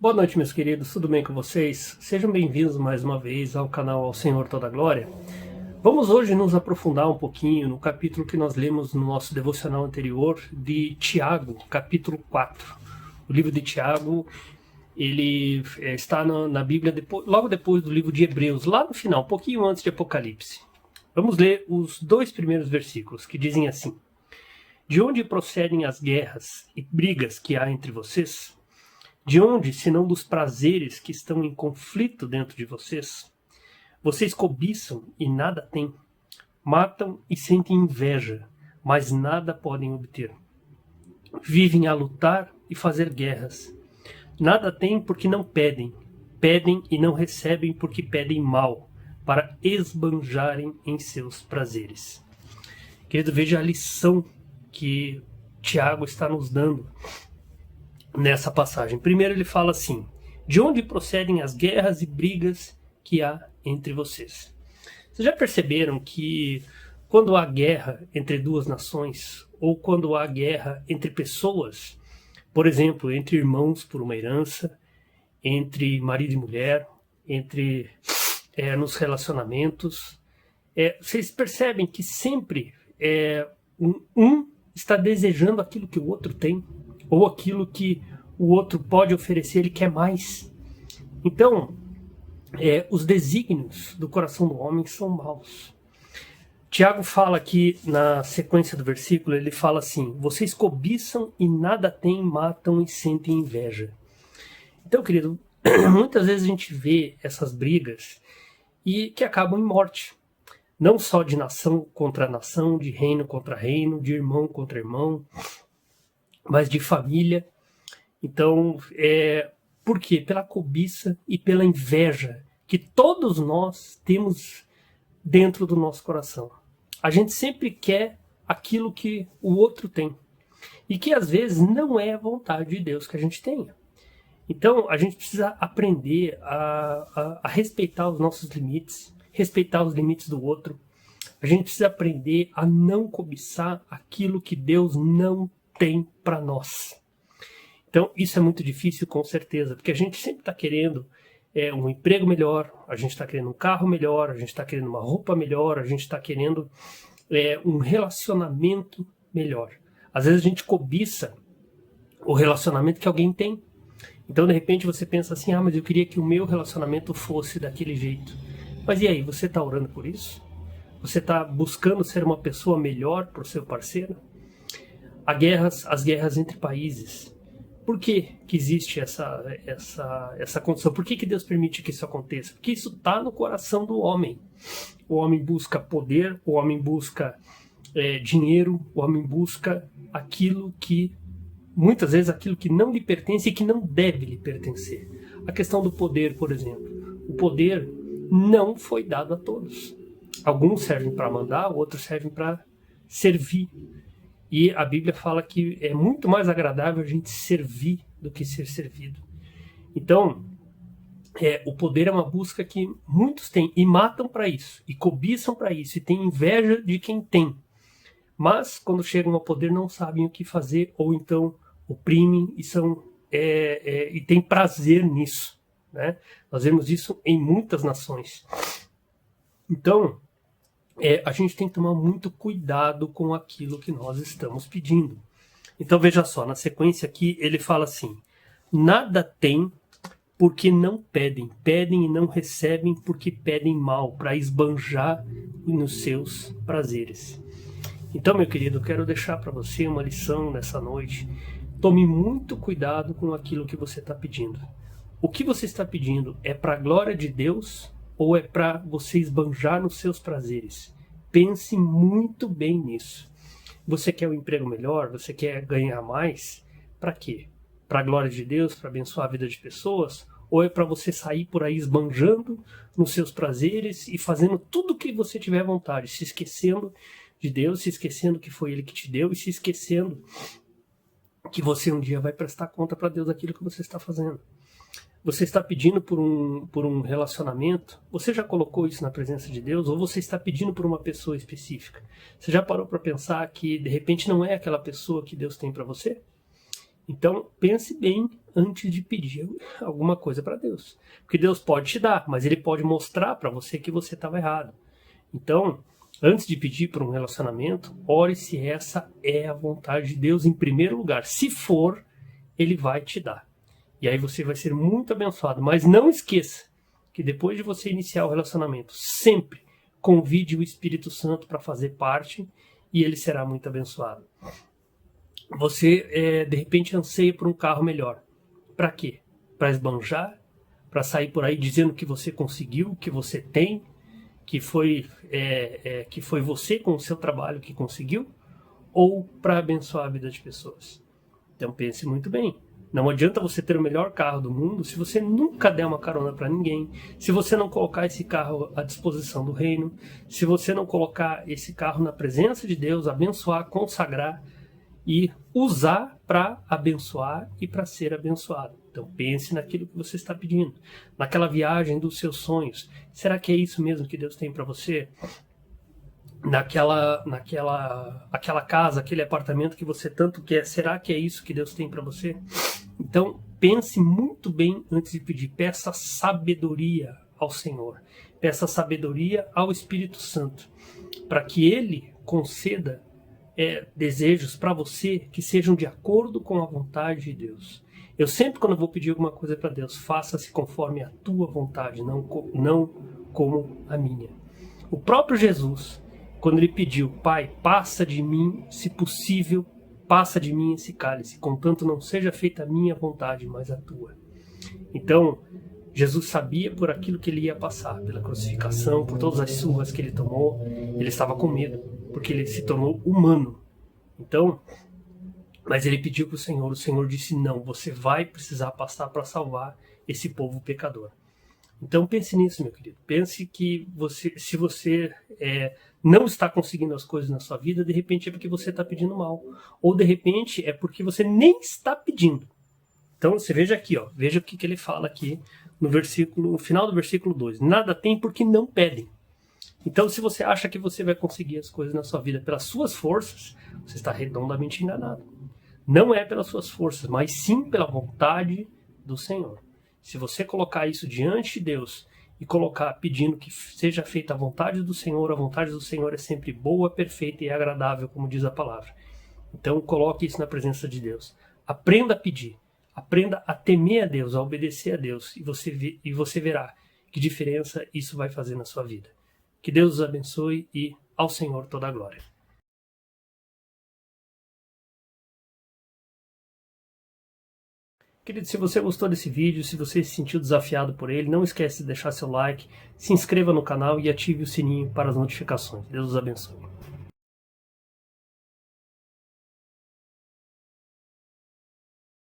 Boa noite, meus queridos, tudo bem com vocês? Sejam bem-vindos mais uma vez ao canal Ao Senhor Toda Glória. Vamos hoje nos aprofundar um pouquinho no capítulo que nós lemos no nosso devocional anterior de Tiago, capítulo 4. O livro de Tiago, ele está na Bíblia logo depois do livro de Hebreus, lá no final, um pouquinho antes de Apocalipse. Vamos ler os 2 primeiros versículos, que dizem assim: De onde procedem as guerras e brigas que há entre vocês? De onde, senão dos prazeres que estão em conflito dentro de vocês? Vocês cobiçam e nada têm, matam e sentem inveja, mas nada podem obter. Vivem a lutar e fazer guerras. Nada têm porque não pedem, pedem e não recebem porque pedem mal, para esbanjarem em seus prazeres. Querido, veja a lição que Tiago está nos dando nessa passagem. Primeiro ele fala assim: de onde procedem as guerras e brigas que há entre vocês? Vocês já perceberam que quando há guerra entre duas nações, ou quando há guerra entre pessoas, por exemplo, entre irmãos por uma herança, entre marido e mulher, entre nos relacionamentos, vocês percebem que sempre um está desejando aquilo que o outro tem, ou aquilo que o outro pode oferecer, ele quer mais. Então, os desígnios do coração do homem são maus. Tiago fala aqui, na sequência do versículo, ele fala assim: vocês cobiçam e nada têm, matam e sentem inveja. Então, querido, muitas vezes a gente vê essas brigas e que acabam em morte. Não só de nação contra nação, de reino contra reino, de irmão contra irmão, mas de família. Então, por quê? Pela cobiça e pela inveja que todos nós temos dentro do nosso coração. A gente sempre quer aquilo que o outro tem, e que às vezes não é a vontade de Deus que a gente tenha. Então, a gente precisa aprender a respeitar os nossos limites, respeitar os limites do outro. A gente precisa aprender a não cobiçar aquilo que Deus não tem para nós. Então, isso é muito difícil, com certeza, porque a gente sempre está querendo um emprego melhor, a gente está querendo um carro melhor, a gente está querendo uma roupa melhor, a gente está querendo um relacionamento melhor. Às vezes a gente cobiça o relacionamento que alguém tem. Então, de repente, você pensa assim: mas eu queria que o meu relacionamento fosse daquele jeito. Mas e aí, você está orando por isso? Você está buscando ser uma pessoa melhor para o seu parceiro? As guerras entre países. Por que existe essa condição? Por que Deus permite que isso aconteça? Porque isso está no coração do homem. O homem busca poder, o homem busca dinheiro, o homem busca aquilo que, muitas vezes, aquilo que não lhe pertence e que não deve lhe pertencer. A questão do poder, por exemplo. O poder não foi dado a todos. Alguns servem para mandar, outros servem para servir. E a Bíblia fala que é muito mais agradável a gente servir do que ser servido. Então, o poder é uma busca que muitos têm e matam para isso, e cobiçam para isso, e têm inveja de quem tem. Mas, quando chegam ao poder, não sabem o que fazer, ou então oprimem e têm prazer nisso, né? Nós vemos isso em muitas nações. Então, a gente tem que tomar muito cuidado com aquilo que nós estamos pedindo. Então veja só, na sequência aqui ele fala assim: nada tem porque não pedem, pedem e não recebem porque pedem mal, para esbanjar nos seus prazeres. Então, meu querido, eu quero deixar para você uma lição nessa noite. Tome muito cuidado com aquilo que você está pedindo. O que você está pedindo é para a glória de Deus ou é para você esbanjar nos seus prazeres? Pense muito bem nisso. Você quer um emprego melhor? Você quer ganhar mais? Para quê? Para a glória de Deus, para abençoar a vida de pessoas? Ou é para você sair por aí esbanjando nos seus prazeres e fazendo tudo o que você tiver vontade, se esquecendo de Deus, se esquecendo que foi Ele que te deu e se esquecendo que você um dia vai prestar conta para Deus daquilo que você está fazendo? Você está pedindo por um relacionamento? Você já colocou isso na presença de Deus? Ou você está pedindo por uma pessoa específica? Você já parou para pensar que de repente não é aquela pessoa que Deus tem para você? Então, pense bem antes de pedir alguma coisa para Deus. Porque Deus pode te dar, mas Ele pode mostrar para você que você estava errado. Então, antes de pedir por um relacionamento, ore se essa é a vontade de Deus em primeiro lugar. Se for, Ele vai te dar. E aí você vai ser muito abençoado. Mas não esqueça que depois de você iniciar o relacionamento, sempre convide o Espírito Santo para fazer parte e ele será muito abençoado. Você, de repente, anseia por um carro melhor. Para quê? Para esbanjar? Para sair por aí dizendo que você conseguiu, que você tem, que foi você com o seu trabalho que conseguiu? Ou para abençoar a vida de pessoas? Então pense muito bem. Não adianta você ter o melhor carro do mundo se você nunca der uma carona para ninguém, se você não colocar esse carro à disposição do reino, se você não colocar esse carro na presença de Deus, abençoar, consagrar e usar para abençoar e para ser abençoado. Então pense naquilo que você está pedindo, naquela viagem dos seus sonhos. Será que é isso mesmo que Deus tem para você? Aquela casa, aquele apartamento que você tanto quer, será que é isso que Deus tem para você? Então, pense muito bem antes de pedir. Peça sabedoria ao Senhor. Peça sabedoria ao Espírito Santo, para que Ele conceda desejos para você que sejam de acordo com a vontade de Deus. Eu sempre, quando vou pedir alguma coisa para Deus, faça-se conforme a tua vontade, não como a minha. O próprio Jesus, quando ele pediu, Pai, passa de mim, se possível, passa de mim esse cálice, contanto não seja feita a minha vontade, mas a tua. Então, Jesus sabia por aquilo que ele ia passar, pela crucificação, por todas as surras que ele tomou, ele estava com medo, porque ele se tornou humano. Então, mas ele pediu para o Senhor disse, não, você vai precisar passar para salvar esse povo pecador. Então pense nisso, meu querido. Pense que se você não está conseguindo as coisas na sua vida, de repente é porque você está pedindo mal. Ou de repente é porque você nem está pedindo. Então você veja aqui, veja o que ele fala aqui no final do versículo 2. Nada tem porque não pedem. Então se você acha que você vai conseguir as coisas na sua vida pelas suas forças, você está redondamente enganado. Não é pelas suas forças, mas sim pela vontade do Senhor. Se você colocar isso diante de Deus e colocar pedindo que seja feita a vontade do Senhor é sempre boa, perfeita e agradável, como diz a palavra. Então coloque isso na presença de Deus. Aprenda a pedir, aprenda a temer a Deus, a obedecer a Deus, e você verá que diferença isso vai fazer na sua vida. Que Deus os abençoe e ao Senhor toda a glória. Querido, se você gostou desse vídeo, se você se sentiu desafiado por ele, não esquece de deixar seu like, se inscreva no canal e ative o sininho para as notificações. Deus os abençoe.